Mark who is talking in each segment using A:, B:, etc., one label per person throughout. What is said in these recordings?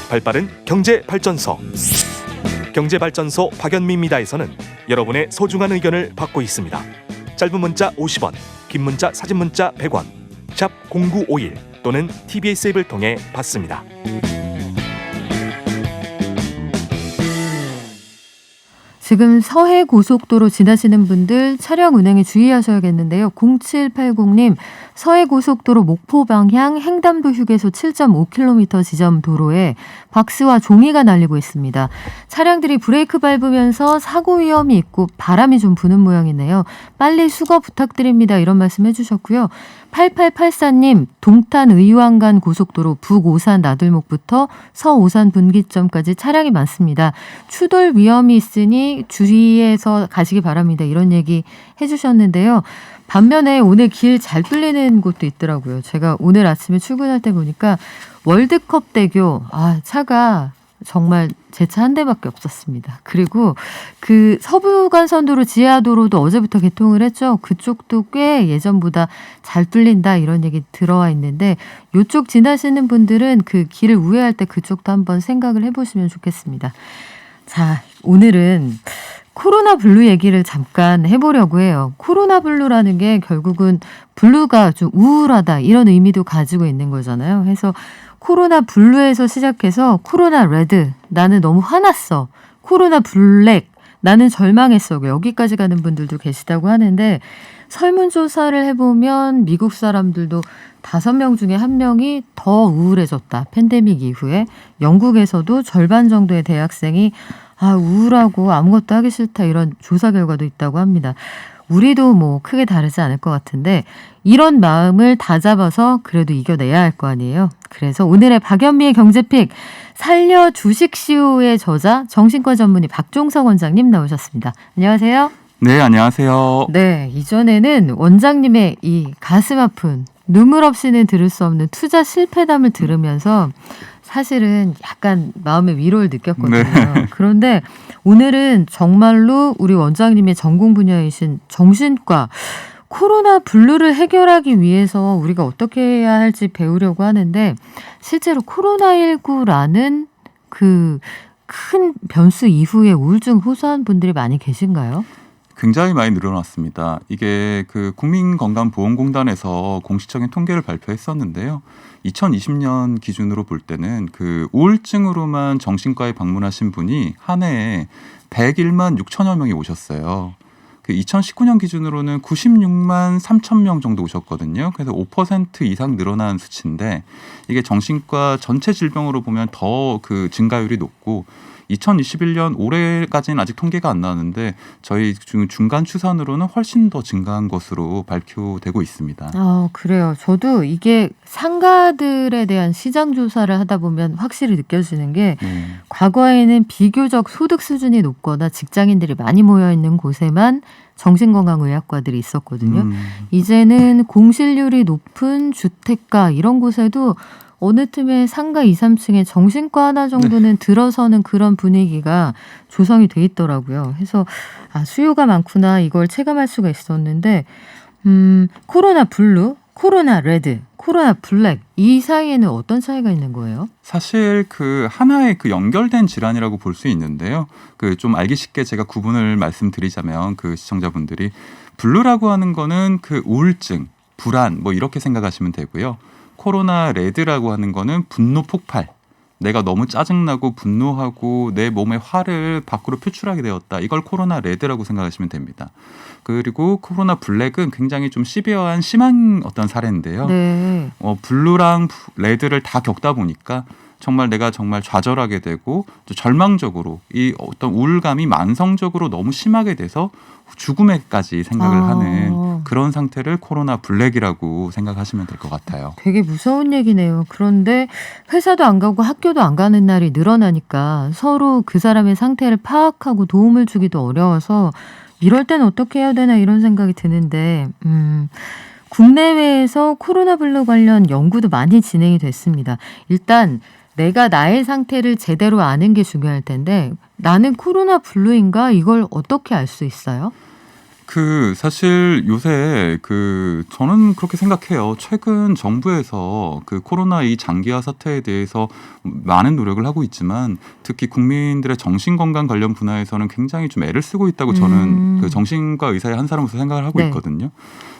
A: 발빠른 경제발전소. 경제발전소 박연미입니다에서는 여러분의 소중한 의견을 받고 있습니다. 짧은 문자 50원, 긴 문자 사진 문자 100원, 샵 0951 또는 TBS 앱을 통해 받습니다.
B: 지금 서해고속도로 지나시는 분들 차량 운행에 주의하셔야겠는데요. 0780님, 서해고속도로 목포 방향 횡담도 휴게소 7.5km 지점 도로에 박스와 종이가 날리고 있습니다. 차량들이 브레이크 밟으면서 사고 위험이 있고 바람이 좀 부는 모양이네요. 빨리 수거 부탁드립니다. 이런 말씀 해주셨고요. 8884님, 동탄 의왕간 고속도로 북오산 나들목부터 서오산 분기점까지 차량이 많습니다. 추돌 위험이 있으니 주의해서 가시기 바랍니다. 이런 얘기 해주셨는데요. 반면에 오늘 길 잘 뚫리는 곳도 있더라고요. 제가 오늘 아침에 출근할 때 보니까 월드컵대교, 차가 정말 제 차 한 대밖에 없었습니다. 그리고 그 서부간선도로 지하도로도 어제부터 개통을 했죠. 그쪽도 꽤 예전보다 잘 뚫린다 이런 얘기 들어와 있는데 이쪽 지나시는 분들은 그 길을 우회할 때 그쪽도 한번 생각을 해보시면 좋겠습니다. 자, 오늘은 코로나 블루 얘기를 잠깐 해보려고 해요. 코로나 블루라는 게 결국은 블루가 좀 우울하다 이런 의미도 가지고 있는 거잖아요. 그래서 코로나 블루에서 시작해서 코로나 레드, 나는 너무 화났어. 코로나 블랙, 나는 절망했어. 여기까지 가는 분들도 계시다고 하는데 설문조사를 해보면 미국 사람들도 5명 중에 1명이 더 우울해졌다. 팬데믹 이후에. 영국에서도 절반 정도의 대학생이 우울하고 아무것도 하기 싫다 이런 조사 결과도 있다고 합니다. 우리도 뭐 크게 다르지 않을 것 같은데 이런 마음을 다잡아서 그래도 이겨내야 할 거 아니에요. 그래서 오늘의 박연미의 경제픽 살려 주식시오의 저자 정신과 전문의 박종석 원장님 나오셨습니다. 안녕하세요.
C: 네, 안녕하세요.
B: 네, 이전에는 원장님의 이 가슴 아픈 눈물 없이는 들을 수 없는 투자 실패담을 들으면서 사실은 약간 마음의 위로를 느꼈거든요.
C: 네.
B: 그런데 오늘은 정말로 우리 원장님의 전공 분야이신 정신과 코로나 블루를 해결하기 위해서 우리가 어떻게 해야 할지 배우려고 하는데 실제로 코로나19라는 그 큰 변수 이후에 우울증 호소한 분들이 많이 계신가요?
C: 굉장히 많이 늘어났습니다. 이게 그 국민건강보험공단에서 공식적인 통계를 발표했었는데요. 2020년 기준으로 볼 때는 그 우울증으로만 정신과에 방문하신 분이 한 해에 101만 6천여 명이 오셨어요. 그 2019년 기준으로는 96만 3천 명 정도 오셨거든요. 그래서 5% 이상 늘어난 수치인데 이게 정신과 전체 질병으로 보면 더 그 증가율이 높고 2021년 올해까지는 아직 통계가 안 나왔는데 저희 중간 추산으로는 훨씬 더 증가한 것으로 발표되고 있습니다.
B: 그래요. 저도 이게 상가들에 대한 시장 조사를 하다 보면 확실히 느껴지는 게 과거에는 비교적 소득 수준이 높거나 직장인들이 많이 모여 있는 곳에만 정신건강의학과들이 있었거든요. 이제는 공실률이 높은 주택가 이런 곳에도 어느 틈에 상가 2, 3층에 정신과 하나 정도는 들어서는 그런 분위기가 조성이 돼 있더라고요. 그래서 수요가 많구나 이걸 체감할 수가 있었는데 코로나 블루, 코로나 레드, 코로나 블랙 이 사이에는 어떤 차이가 있는 거예요?
C: 사실 그 하나의 그 연결된 질환이라고 볼 수 있는데요. 그 좀 알기 쉽게 제가 구분을 말씀드리자면 그 시청자분들이 블루라고 하는 거는 그 우울증, 불안 뭐 이렇게 생각하시면 되고요. 코로나 레드라고 하는 거는 분노 폭발. 내가 너무 짜증나고 분노하고 내 몸의 화를 밖으로 표출하게 되었다. 이걸 코로나 레드라고 생각하시면 됩니다. 그리고 코로나 블랙은 굉장히 좀 시비어한 심한 어떤 사례인데요.
B: 네.
C: 블루랑 레드를 다 겪다 보니까 정말 내가 정말 좌절하게 되고 절망적으로 이 어떤 우울감이 만성적으로 너무 심하게 돼서 죽음에까지 생각을 하는 그런 상태를 코로나 블랙이라고 생각하시면 될 것 같아요.
B: 되게 무서운 얘기네요. 그런데 회사도 안 가고 학교도 안 가는 날이 늘어나니까 서로 그 사람의 상태를 파악하고 도움을 주기도 어려워서 이럴 땐 어떻게 해야 되나 이런 생각이 드는데 국내외에서 코로나 블루 관련 연구도 많이 진행이 됐습니다. 일단 내가 나의 상태를 제대로 아는 게 중요할 텐데 나는 코로나 블루인가 이걸 어떻게 알 수 있어요?
C: 사실 요새 저는 그렇게 생각해요. 최근 정부에서 코로나 이 장기화 사태에 대해서 많은 노력을 하고 있지만 특히 국민들의 정신건강 관련 분야에서는 굉장히 좀 애를 쓰고 있다고 저는 정신과 의사의 한 사람으로서 생각을 하고
B: 네.
C: 있거든요.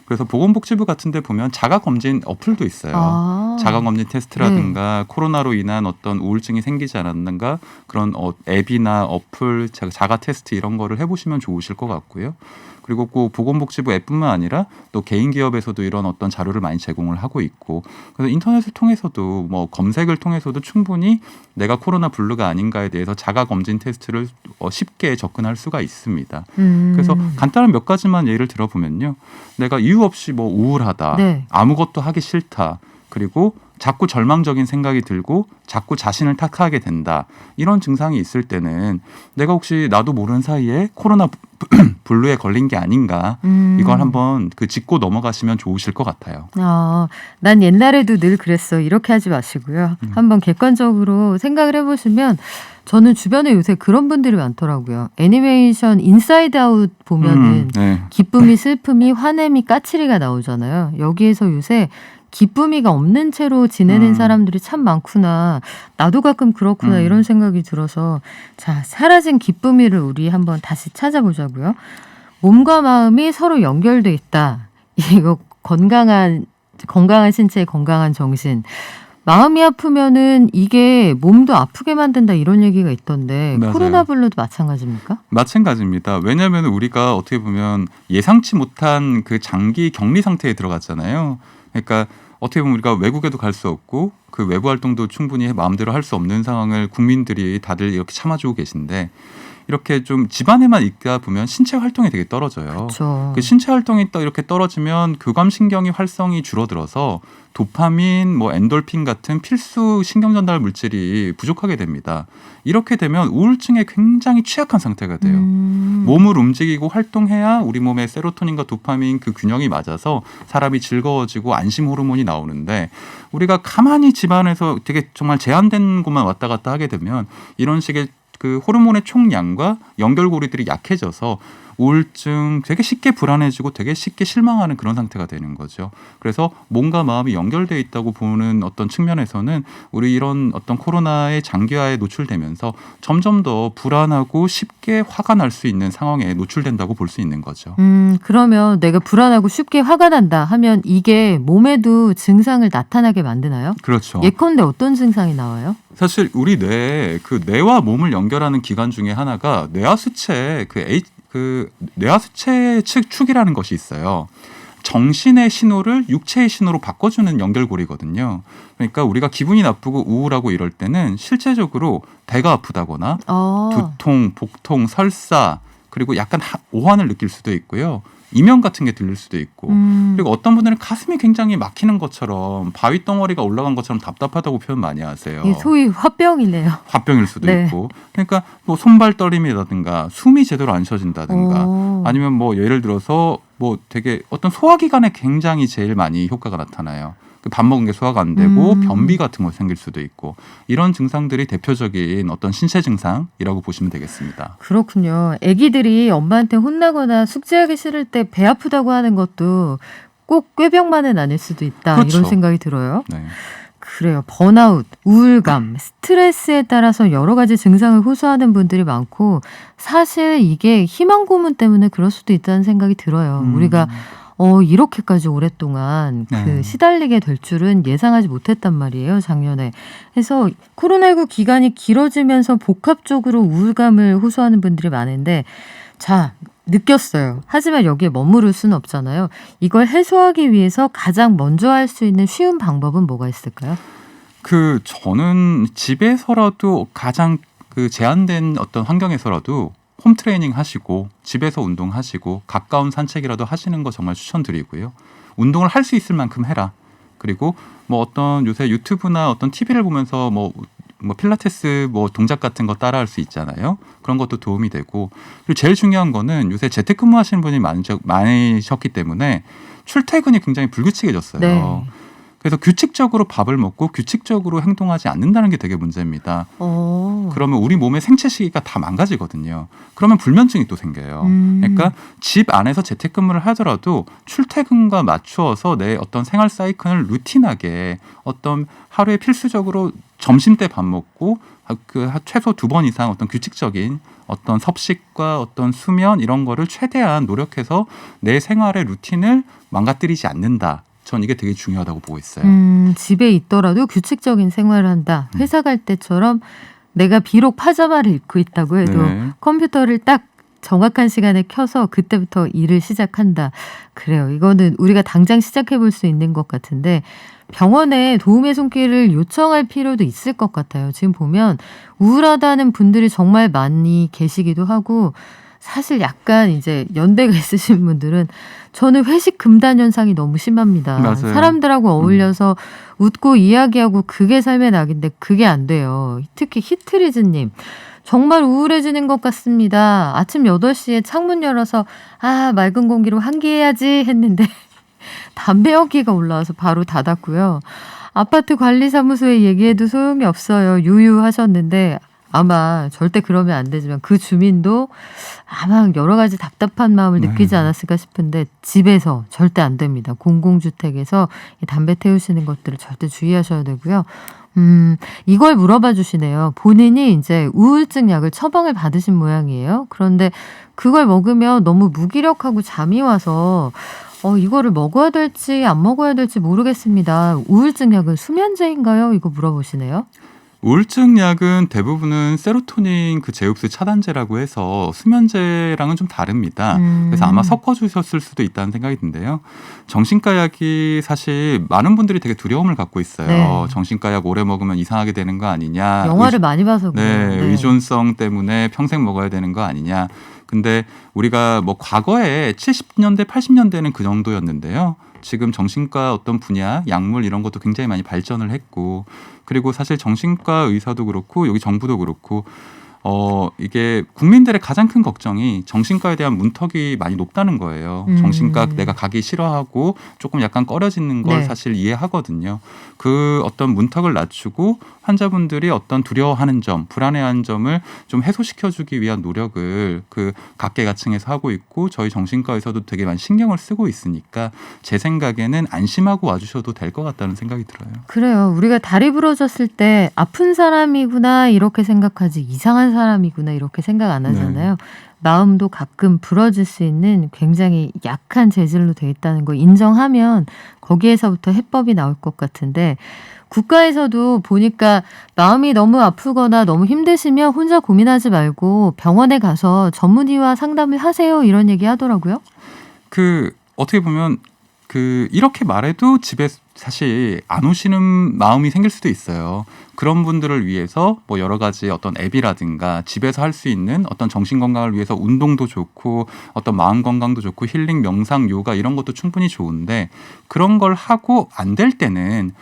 C: 그래서 보건복지부 같은 데 보면 자가검진 어플도 있어요. 자가검진 테스트라든가 코로나로 인한 어떤 우울증이 생기지 않았는가 그런 앱이나 어플, 자가 테스트 이런 거를 해보시면 좋으실 것 같고요. 그리고 꼭 보건복지부 앱뿐만 아니라 또 개인 기업에서도 이런 어떤 자료를 많이 제공을 하고 있고 그래서 인터넷을 통해서도 뭐 검색을 통해서도 충분히 내가 코로나 블루가 아닌가에 대해서 자가검진 테스트를 쉽게 접근할 수가 있습니다. 그래서 간단한 몇 가지만 예를 들어보면요. 내가 이유 없이 뭐 우울하다,
B: 네.
C: 아무것도 하기 싫다, 그리고 자꾸 절망적인 생각이 들고 자꾸 자신을 탓하게 된다. 이런 증상이 있을 때는 내가 혹시 나도 모르는 사이에 코로나 블루에 걸린 게 아닌가 이걸 한번 짚고 넘어가시면 좋으실 것 같아요.
B: 난 옛날에도 늘 그랬어. 이렇게 하지 마시고요. 한번 객관적으로 생각을 해보시면 저는 주변에 요새 그런 분들이 많더라고요. 애니메이션 인사이드 아웃 보면은
C: 네.
B: 기쁨이 슬픔이 화냄이 까칠이가 나오잖아요. 여기에서 요새 기쁨이가 없는 채로 지내는 사람들이 참 많구나. 나도 가끔 그렇구나 이런 생각이 들어서 자, 사라진 기쁨이를 우리 한번 다시 찾아보자고요. 몸과 마음이 서로 연결돼 있다. 이거 건강한 신체, 건강한 정신. 마음이 아프면은 이게 몸도 아프게 만든다 이런 얘기가 있던데
C: 맞아요.
B: 코로나 블루도 마찬가지입니까?
C: 마찬가지입니다. 왜냐하면 우리가 어떻게 보면 예상치 못한 장기 격리 상태에 들어갔잖아요. 그러니까 어떻게 보면 우리가 외국에도 갈 수 없고 외부 활동도 충분히 마음대로 할 수 없는 상황을 국민들이 다들 이렇게 참아주고 계신데 이렇게 좀 집안에만 있다 보면 신체 활동이 되게 떨어져요.
B: 그렇죠.
C: 신체 활동이 이렇게 떨어지면 교감신경이 활성이 줄어들어서 도파민, 엔돌핀 같은 필수 신경 전달 물질이 부족하게 됩니다. 이렇게 되면 우울증에 굉장히 취약한 상태가 돼요. 몸을 움직이고 활동해야 우리 몸의 세로토닌과 도파민 균형이 맞아서 사람이 즐거워지고 안심 호르몬이 나오는데 우리가 가만히 집안에서 되게 정말 제한된 곳만 왔다 갔다 하게 되면 이런 식의 호르몬의 총량과 연결고리들이 약해져서 우울증 되게 쉽게 불안해지고 되게 쉽게 실망하는 그런 상태가 되는 거죠. 그래서 몸과 마음이 연결되어 있다고 보는 어떤 측면에서는 우리 이런 어떤 코로나의 장기화에 노출되면서 점점 더 불안하고 쉽게 화가 날 수 있는 상황에 노출된다고 볼 수 있는 거죠.
B: 그러면 내가 불안하고 쉽게 화가 난다 하면 이게 몸에도 증상을 나타나게 만드나요?
C: 그렇죠.
B: 예컨대 어떤 증상이 나와요?
C: 사실 우리 뇌에 뇌와 몸을 연결하는 기관 중에 하나가 뇌하수체 뇌하수체 축이라는 것이 있어요. 정신의 신호를 육체의 신호로 바꿔주는 연결고리거든요. 그러니까 우리가 기분이 나쁘고 우울하고 이럴 때는 실제적으로 배가 아프다거나 두통, 복통, 설사 그리고 약간 오한을 느낄 수도 있고요. 이명 같은 게 들릴 수도 있고 그리고 어떤 분들은 가슴이 굉장히 막히는 것처럼 바위 덩어리가 올라간 것처럼 답답하다고 표현 많이 하세요.
B: 소위 화병이네요.
C: 화병일 수도
B: 네.
C: 있고 그러니까 손발 떨림이라든가 숨이 제대로 안 쉬어진다든가 아니면 예를 들어서 되게 어떤 소화기관에 굉장히 제일 많이 효과가 나타나요. 밥 먹은 게 소화가 안 되고 변비 같은 거 생길 수도 있고 이런 증상들이 대표적인 어떤 신체 증상이라고 보시면 되겠습니다.
B: 그렇군요. 아기들이 엄마한테 혼나거나 숙제하기 싫을 때 배 아프다고 하는 것도 꼭 꾀병만은 아닐 수도 있다.
C: 그렇죠.
B: 이런 생각이 들어요.
C: 네.
B: 그래요. 번아웃, 우울감, 스트레스에 따라서 여러 가지 증상을 호소하는 분들이 많고 사실 이게 희망 고문 때문에 그럴 수도 있다는 생각이 들어요. 우리가 이렇게까지 오랫동안
C: 네.
B: 시달리게 될 줄은 예상하지 못했단 말이에요, 작년에. 그래서 코로나19 기간이 길어지면서 복합적으로 우울감을 호소하는 분들이 많은데, 자, 느꼈어요. 하지만 여기에 머무를 수는 없잖아요. 이걸 해소하기 위해서 가장 먼저 할 수 있는 쉬운 방법은 뭐가 있을까요?
C: 저는 집에서라도 가장 제한된 어떤 환경에서라도 홈 트레이닝 하시고 집에서 운동하시고 가까운 산책이라도 하시는 거 정말 추천드리고요. 운동을 할 수 있을 만큼 해라. 그리고 어떤 요새 유튜브나 어떤 TV를 보면서 필라테스 동작 같은 거 따라할 수 있잖아요. 그런 것도 도움이 되고 그리고 제일 중요한 거는 요새 재택근무 하시는 분이 많으셨기 때문에 출퇴근이 굉장히 불규칙해졌어요.
B: 네.
C: 그래서 규칙적으로 밥을 먹고 규칙적으로 행동하지 않는다는 게 되게 문제입니다. 그러면 우리 몸의 생체 시기가 다 망가지거든요. 그러면 불면증이 또 생겨요. 그러니까 집 안에서 재택근무를 하더라도 출퇴근과 맞추어서 내 어떤 생활 사이클을 루틴하게 어떤 하루에 필수적으로 점심 때 밥 먹고 그 최소 2번 이상 어떤 규칙적인 어떤 섭식과 어떤 수면 이런 거를 최대한 노력해서 내 생활의 루틴을 망가뜨리지 않는다. 전 이게 되게 중요하다고 보고 있어요.
B: 집에 있더라도 규칙적인 생활을 한다. 회사 갈 때처럼 내가 비록 파자마를 입고 있다고 해도
C: 네.
B: 컴퓨터를 딱 정확한 시간에 켜서 그때부터 일을 시작한다. 그래요. 이거는 우리가 당장 시작해 볼 수 있는 것 같은데 병원에 도움의 손길을 요청할 필요도 있을 것 같아요. 지금 보면 우울하다는 분들이 정말 많이 계시기도 하고 사실 약간 이제 연배가 있으신 분들은 저는 회식 금단 현상이 너무 심합니다.
C: 맞아요.
B: 사람들하고 어울려서 웃고 이야기하고 그게 삶의 낙인데 그게 안 돼요. 특히 히트리즈님. 정말 우울해지는 것 같습니다. 아침 8시에 창문 열어서 맑은 공기로 환기해야지 했는데 담배 연기가 올라와서 바로 닫았고요. 아파트 관리사무소에 얘기해도 소용이 없어요. 유유하셨는데 아마 절대 그러면 안 되지만 그 주민도 아마 여러 가지 답답한 마음을 느끼지 않았을까 싶은데 집에서 절대 안 됩니다. 공공주택에서 이 담배 태우시는 것들을 절대 주의하셔야 되고요. 이걸 물어봐 주시네요. 본인이 이제 우울증 약을 처방을 받으신 모양이에요. 그런데 그걸 먹으면 너무 무기력하고 잠이 와서 이거를 먹어야 될지 안 먹어야 될지 모르겠습니다. 우울증 약은 수면제인가요? 이거 물어보시네요.
C: 우울증 약은 대부분은 세로토닌 그 제흡수 차단제라고 해서 수면제랑은 좀 다릅니다. 그래서 아마 섞어주셨을 수도 있다는 생각이 드는데요. 정신과 약이 사실 많은 분들이 되게 두려움을 갖고 있어요.
B: 네.
C: 정신과 약 오래 먹으면 이상하게 되는 거 아니냐.
B: 영화를 많이 봐서 그래요.
C: 네, 의존성 때문에 평생 먹어야 되는 거 아니냐. 근데 우리가 뭐 과거에 70년대, 80년대는 그 정도였는데요. 지금 정신과 어떤 분야, 약물 이런 것도 굉장히 많이 발전을 했고, 그리고 사실 정신과 의사도 그렇고 여기 정부도 그렇고 이게 국민들의 가장 큰 걱정이 정신과에 대한 문턱이 많이 높다는 거예요. 정신과 내가 가기 싫어하고 조금 약간 꺼려지는 걸
B: 네.
C: 사실 이해하거든요. 그 어떤 문턱을 낮추고 환자분들이 어떤 두려워하는 점, 불안해하는 점을 좀 해소시켜주기 위한 노력을 그 각계각층에서 하고 있고 저희 정신과에서도 되게 많이 신경을 쓰고 있으니까 제 생각에는 안심하고 와주셔도 될 것 같다는 생각이 들어요.
B: 그래요. 우리가 다리 부러졌을 때 아픈 사람이구나 이렇게 생각하지 이상한 사람이구나 이렇게 생각 안 하잖아요. 마음도 가끔 부러질 수 있는 굉장히 약한 재질로 돼 있다는 거 인정하면 거기에서부터 해법이 나올 것 같은데 국가에서도 보니까 마음이 너무 아프거나 너무 힘드시면 혼자 고민하지 말고 병원에 가서 전문의와 상담을 하세요 이런 얘기 하더라고요.
C: 어떻게 보면 이렇게 말해도 집에 사실 안 오시는 마음이 생길 수도 있어요. 그런 분들을 위해서 뭐 여러 가지 어떤 앱이라든가 집에서 할 수 있는 어떤 정신 건강을 위해서 운동도 좋고 어떤 마음 건강도 좋고 힐링, 명상, 요가 이런 것도 충분히 좋은데 그런 걸 하고 안 될 때는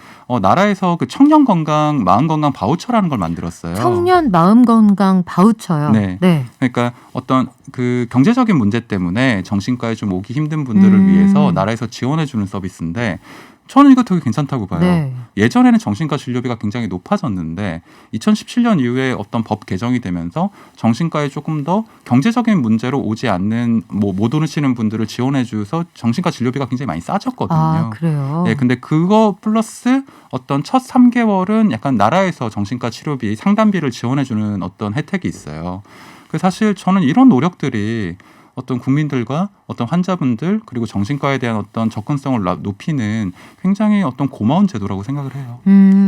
C: 나라에서 그 청년 건강, 마음 건강 바우처라는 걸 만들었어요.
B: 청년 마음 건강 바우처요.
C: 네. 그러니까 어떤 그 경제적인 문제 때문에 정신과에 좀 오기 힘든 분들을 위해서 나라에서 지원해주는 서비스인데 저는 이거 되게 괜찮다고 봐요.
B: 네.
C: 예전에는 정신과 진료비가 굉장히 높아졌는데 2017년 이후에 어떤 법 개정이 되면서 정신과에 조금 더 경제적인 문제로 오지 않는 못 오시는 분들을 지원해줘서 정신과 진료비가 굉장히 많이 싸졌거든요.
B: 아, 그래요?
C: 네, 근데 그거 플러스 어떤 첫 3개월은 약간 나라에서 정신과 치료비, 상담비를 지원해주는 어떤 혜택이 있어요. 사실 저는 이런 노력들이 어떤 국민들과 어떤 환자분들 그리고 정신과에 대한 어떤 접근성을 높이는 굉장히 어떤 고마운 제도라고 생각을 해요.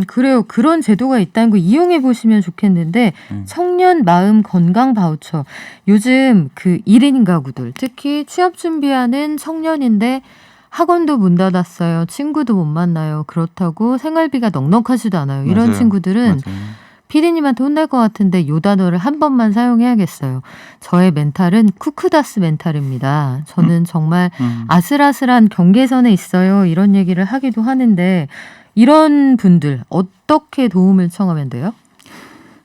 B: 그래요. 그런 제도가 있다는 거 이용해 보시면 좋겠는데 청년 마음 건강 바우처. 요즘 그 1인 가구들 특히 취업 준비하는 청년인데 학원도 문 닫았어요. 친구도 못 만나요. 그렇다고 생활비가 넉넉하지도 않아요. 이런
C: 맞아요.
B: 친구들은
C: 맞아요.
B: 피디님한테 혼날 것 같은데 요 단어를 한 번만 사용해야겠어요. 저의 멘탈은 쿠크다스 멘탈입니다. 저는 정말 아슬아슬한 경계선에 있어요. 이런 얘기를 하기도 하는데 이런 분들 어떻게 도움을 청하면 돼요?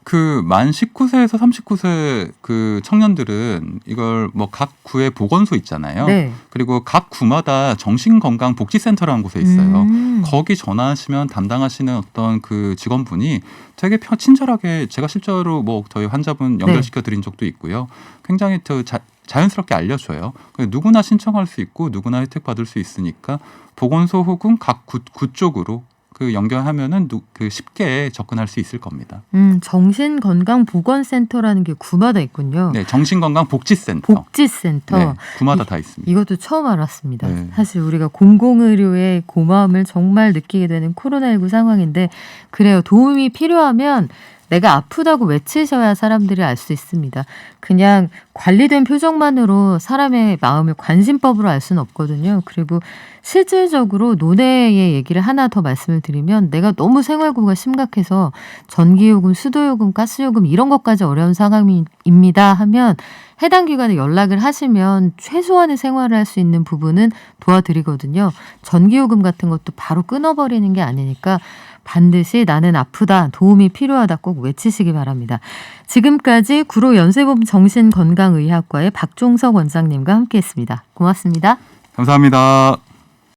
C: 그 만 19세에서 39세 그 청년들은 이걸 뭐 각 구에 보건소 있잖아요.
B: 네.
C: 그리고 각 구마다 정신건강복지센터라는 곳에 있어요. 거기 전화하시면 담당하시는 어떤 그 직원분이 되게 친절하게 제가 실제로 뭐 저희 환자분 연결시켜 드린 적도 있고요. 굉장히 자연스럽게 알려줘요. 누구나 신청할 수 있고 누구나 혜택 받을 수 있으니까 보건소 혹은 각 구 쪽으로 그 연결하면은 그 쉽게 접근할 수 있을 겁니다.
B: 정신건강보건센터라는 게 구마다 있군요.
C: 네, 정신건강복지센터.
B: 복지센터.
C: 네, 구마다 다 있습니다.
B: 이것도 처음 알았습니다.
C: 네.
B: 사실 우리가 공공의료의 고마움을 정말 느끼게 되는 코로나19 상황인데 그래요. 도움이 필요하면 내가 아프다고 외치셔야 사람들이 알 수 있습니다. 그냥 관리된 표정만으로 사람의 마음을 관심법으로 알 수는 없거든요. 그리고 실질적으로 논외의 얘기를 하나 더 말씀을 드리면 내가 너무 생활고가 심각해서 전기요금, 수도요금, 가스요금 이런 것까지 어려운 상황입니다 하면 해당 기관에 연락을 하시면 최소한의 생활을 할 수 있는 부분은 도와드리거든요. 전기요금 같은 것도 바로 끊어버리는 게 아니니까 반드시 나는 아프다, 도움이 필요하다 꼭 외치시기 바랍니다. 지금까지 구로 연세범 정신건강의학과의 박종석 원장님과 함께했습니다. 고맙습니다.
C: 감사합니다.